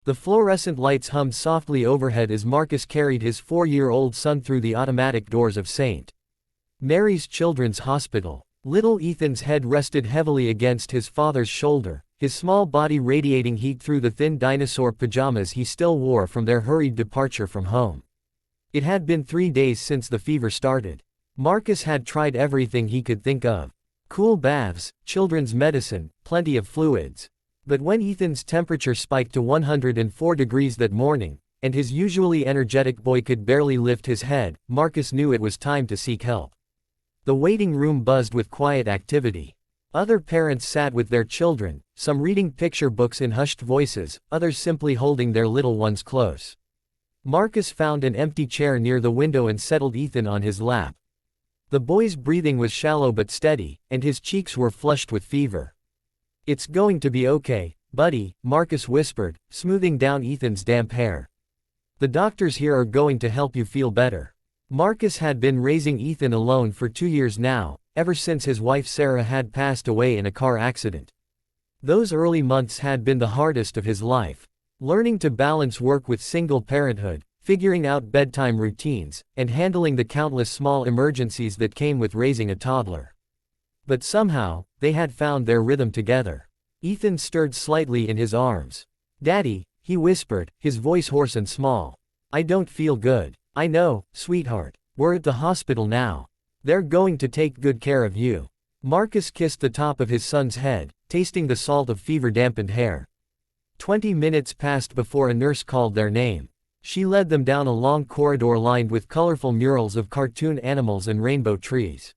The fluorescent lights hummed softly overhead as Marcus carried his 4-year-old son through the automatic doors of St. Mary's Children's Hospital. Little Ethan's head rested heavily against his father's shoulder, his small body radiating heat through the thin dinosaur pajamas he still wore from their hurried departure from home. It had been 3 days since the fever started. Marcus had tried everything he could think of. Cool baths, children's medicine, plenty of fluids. But when Ethan's temperature spiked to 104 degrees that morning, and his usually energetic boy could barely lift his head, Marcus knew it was time to seek help. The waiting room buzzed with quiet activity. Other parents sat with their children, some reading picture books in hushed voices, others simply holding their little ones close. Marcus found an empty chair near the window and settled Ethan on his lap. The boy's breathing was shallow but steady, and his cheeks were flushed with fever. "It's going to be okay, buddy," Marcus whispered, smoothing down Ethan's damp hair. "The doctors here are going to help you feel better." Marcus had been raising Ethan alone for 2 years now, ever since his wife Sarah had passed away in a car accident. Those early months had been the hardest of his life. Learning to balance work with single parenthood, figuring out bedtime routines, and handling the countless small emergencies that came with raising a toddler. But somehow, they had found their rhythm together. Ethan stirred slightly in his arms. "Daddy," he whispered, his voice hoarse and small. "I don't feel good." "I know, sweetheart. We're at the hospital now. They're going to take good care of you." Marcus kissed the top of his son's head, tasting the salt of fever-dampened hair. 20 minutes passed before a nurse called their name. She led them down a long corridor lined with colorful murals of cartoon animals and rainbow trees.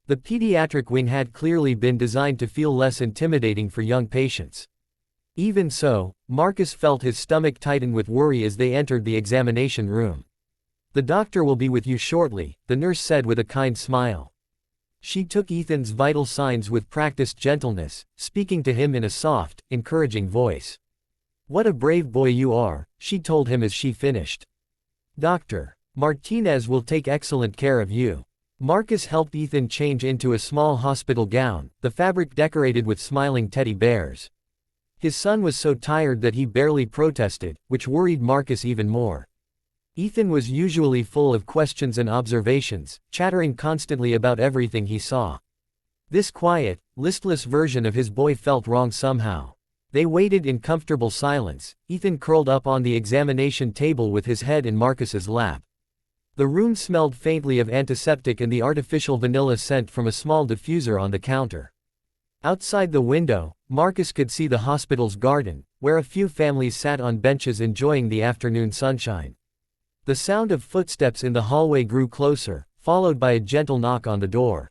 The pediatric wing had clearly been designed to feel less intimidating for young patients. Even so, Marcus felt his stomach tighten with worry as they entered the examination room. "The doctor will be with you shortly," the nurse said with a kind smile. She took Ethan's vital signs with practiced gentleness, speaking to him in a soft, encouraging voice. "What a brave boy you are," she told him as she finished. "Dr. Martinez will take excellent care of you." Marcus helped Ethan change into a small hospital gown, the fabric decorated with smiling teddy bears. His son was so tired that he barely protested, which worried Marcus even more. Ethan was usually full of questions and observations, chattering constantly about everything he saw. This quiet, listless version of his boy felt wrong somehow. They waited in comfortable silence, Ethan curled up on the examination table with his head in Marcus's lap. The room smelled faintly of antiseptic and the artificial vanilla scent from a small diffuser on the counter. Outside the window, Marcus could see the hospital's garden, where a few families sat on benches enjoying the afternoon sunshine. The sound of footsteps in the hallway grew closer, followed by a gentle knock on the door.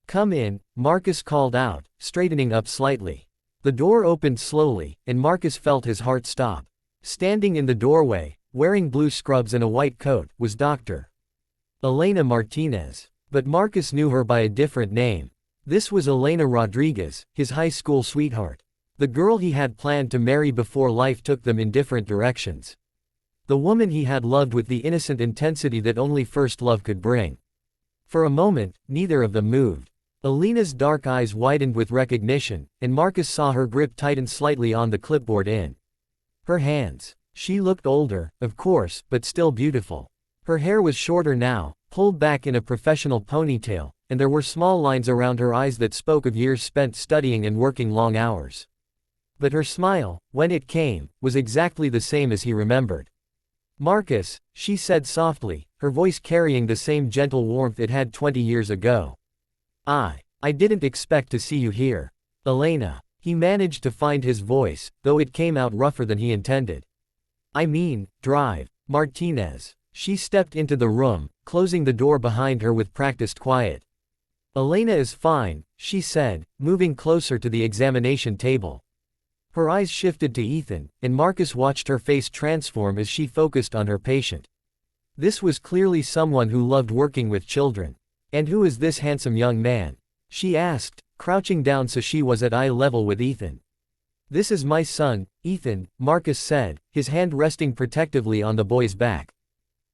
"Come in," Marcus called out, straightening up slightly. The door opened slowly, and Marcus felt his heart stop. Standing in the doorway, wearing blue scrubs and a white coat, was Dr. Elena Martinez. But Marcus knew her by a different name. This was Elena Rodriguez, his high school sweetheart. The girl he had planned to marry before life took them in different directions. The woman he had loved with the innocent intensity that only first love could bring. For a moment, neither of them moved. Elena's dark eyes widened with recognition, and Marcus saw her grip tighten slightly on the clipboard in her hands. She looked older, of course, but still beautiful. Her hair was shorter now, pulled back in a professional ponytail, and there were small lines around her eyes that spoke of years spent studying and working long hours. But her smile, when it came, was exactly the same as he remembered. "Marcus," she said softly, her voice carrying the same gentle warmth it had 20 years ago. I didn't expect to see you here. Elena." He managed to find his voice, though it came out rougher than he intended. "I mean, drive, Martinez." She stepped into the room, closing the door behind her with practiced quiet. "Elena is fine," she said, moving closer to the examination table. Her eyes shifted to Ethan, and Marcus watched her face transform as she focused on her patient. This was clearly someone who loved working with children. "And who is this handsome young man?" she asked, crouching down so she was at eye level with Ethan. "This is my son, Ethan," Marcus said, his hand resting protectively on the boy's back.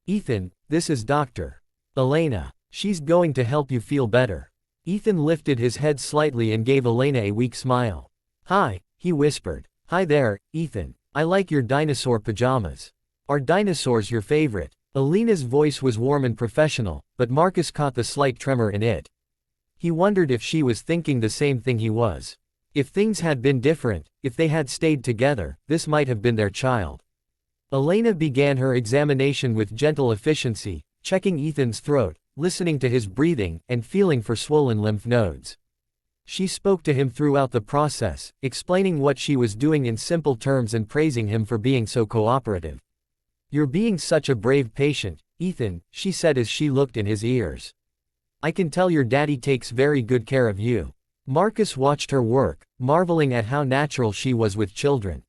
"Ethan, this is Dr. Elena. She's going to help you feel better." Ethan lifted his head slightly and gave Elena a weak smile. "Hi," he whispered. "Hi there, Ethan." I like your dinosaur pajamas. Are dinosaurs your favorite? Alina's voice was warm and professional, but Marcus caught the slight tremor in it. He wondered if she was thinking the same thing he was. If things had been different, if they had stayed together, this might have been their child. Elena began her examination with gentle efficiency, checking Ethan's throat, listening to his breathing, and feeling for swollen lymph nodes. She spoke to him throughout the process, explaining what she was doing in simple terms and praising him for being so cooperative. "You're being such a brave patient, Ethan," she said as she looked in his ears. "I can tell your daddy takes very good care of you." Marcus watched her work, marveling at how natural she was with children.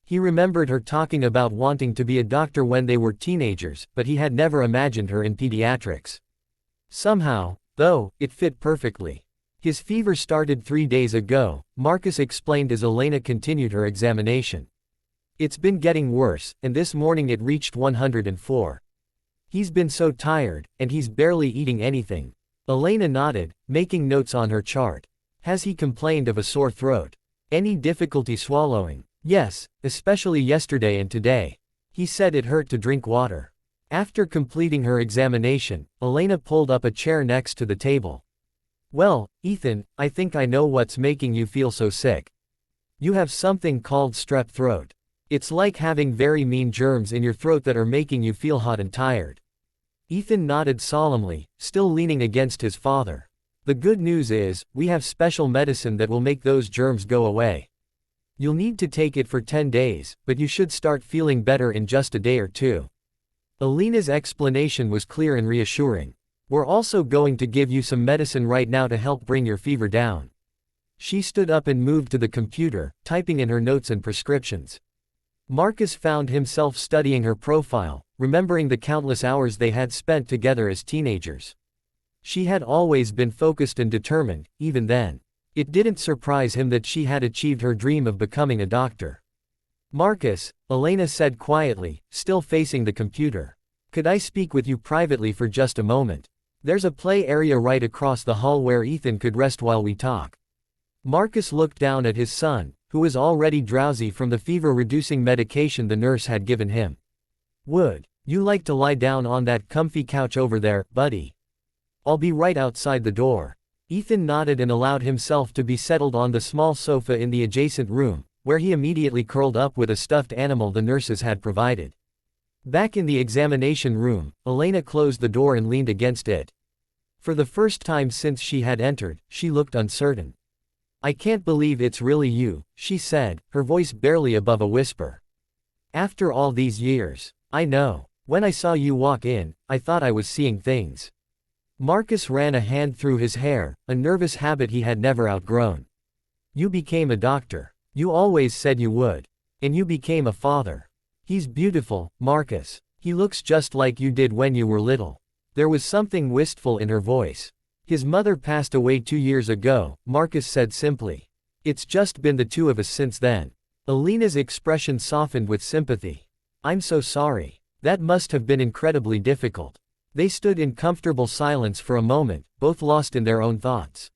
He remembered her talking about wanting to be a doctor when they were teenagers, but he had never imagined her in pediatrics. Somehow, though, it fit perfectly. His fever started 3 days ago, Marcus explained as Elena continued her examination. It's been getting worse, and this morning it reached 104. He's been so tired, and he's barely eating anything. Elena nodded, making notes on her chart. Has he complained of a sore throat? Any difficulty swallowing? Yes, especially yesterday and today. He said it hurt to drink water. After completing her examination, Elena pulled up a chair next to the table. Well, Ethan, I think I know what's making you feel so sick. You have something called strep throat. It's like having very mean germs in your throat that are making you feel hot and tired. Ethan nodded solemnly, still leaning against his father. The good news is, we have special medicine that will make those germs go away. You'll need to take it for 10 days, but you should start feeling better in just a day or two. Elena's explanation was clear and reassuring. We're also going to give you some medicine right now to help bring your fever down. She stood up and moved to the computer, typing in her notes and prescriptions. Marcus found himself studying her profile, remembering the countless hours they had spent together as teenagers. She had always been focused and determined, even then. It didn't surprise him that she had achieved her dream of becoming a doctor. "Marcus," Elena said quietly, still facing the computer. "Could I speak with you privately for just a moment? There's a play area right across the hall where Ethan could rest while we talk." Marcus looked down at his son, who was already drowsy from the fever-reducing medication the nurse had given him. "Would you like to lie down on that comfy couch over there, buddy? I'll be right outside the door." Ethan nodded and allowed himself to be settled on the small sofa in the adjacent room, where he immediately curled up with a stuffed animal the nurses had provided. Back in the examination room, Elena closed the door and leaned against it. For the first time since she had entered, she looked uncertain. "I can't believe it's really you," she said, her voice barely above a whisper. "After all these years. I know. When I saw you walk in, I thought I was seeing things." Marcus ran a hand through his hair, a nervous habit he had never outgrown. "You became a doctor. You always said you would. And you became a father. He's beautiful, Marcus. He looks just like you did when you were little." There was something wistful in her voice. "His mother passed away 2 years ago," Marcus said simply. "It's just been the two of us since then." Elena's expression softened with sympathy. "I'm so sorry. That must have been incredibly difficult." They stood in comfortable silence for a moment, both lost in their own thoughts.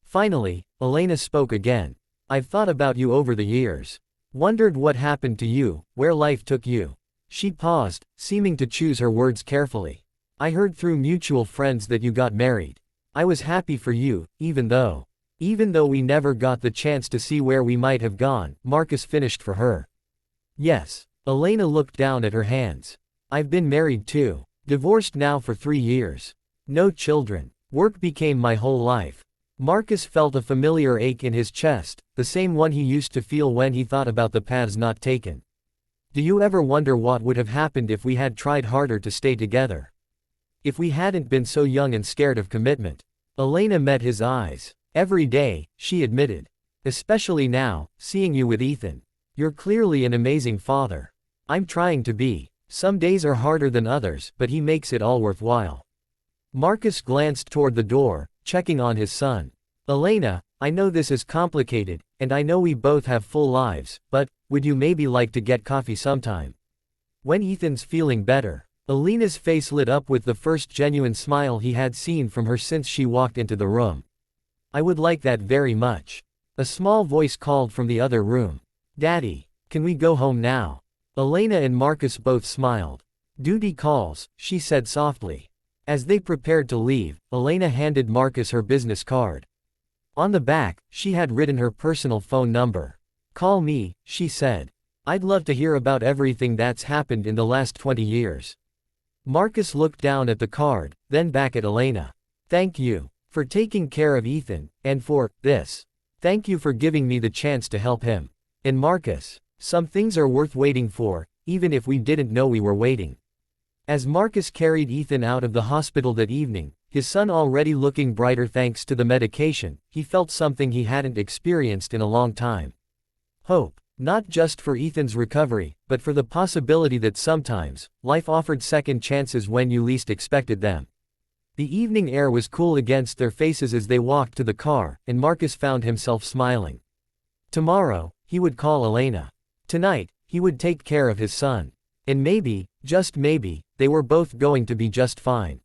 Finally, Elena spoke again. "I've thought about you over the years. Wondered what happened to you, where life took you." She paused, seeming to choose her words carefully. "I heard through mutual friends that you got married. I was happy for you, even though we never got the chance to see where we might have gone," Marcus finished for her. "Yes." Elena looked down at her hands. "I've been married too. Divorced now for 3 years. No children. Work became my whole life." Marcus felt a familiar ache in his chest, the same one he used to feel when he thought about the paths not taken. "Do you ever wonder what would have happened if we had tried harder to stay together? If we hadn't been so young and scared of commitment?" Elena met his eyes. "Every day," she admitted. "Especially now, seeing you with Ethan. You're clearly an amazing father. I'm trying to be. Some days are harder than others, but he makes it all worthwhile." Marcus glanced toward the door, checking on his son. "Elena, I know this is complicated, and I know we both have full lives, but would you maybe like to get coffee sometime? When Ethan's feeling better?" Elena's face lit up with the first genuine smile he had seen from her since she walked into the room. "I would like that very much." A small voice called from the other room. "Daddy." Can we go home now? Elena and Marcus both smiled. Duty calls, she said softly. As they prepared to leave, Elena handed Marcus her business card. On the back, she had written her personal phone number. Call me, she said. I'd love to hear about everything that's happened in the last 20 years. Marcus looked down at the card, then back at Elena. Thank you for taking care of Ethan, and for this. Thank you for giving me the chance to help him. And Marcus, some things are worth waiting for, even if we didn't know we were waiting. As Marcus carried Ethan out of the hospital that evening, his son already looking brighter thanks to the medication, he felt something he hadn't experienced in a long time. Hope, not just for Ethan's recovery, but for the possibility that sometimes, life offered second chances when you least expected them. The evening air was cool against their faces as they walked to the car, and Marcus found himself smiling. Tomorrow, he would call Elena. Tonight, he would take care of his son. And maybe, just maybe, they were both going to be just fine.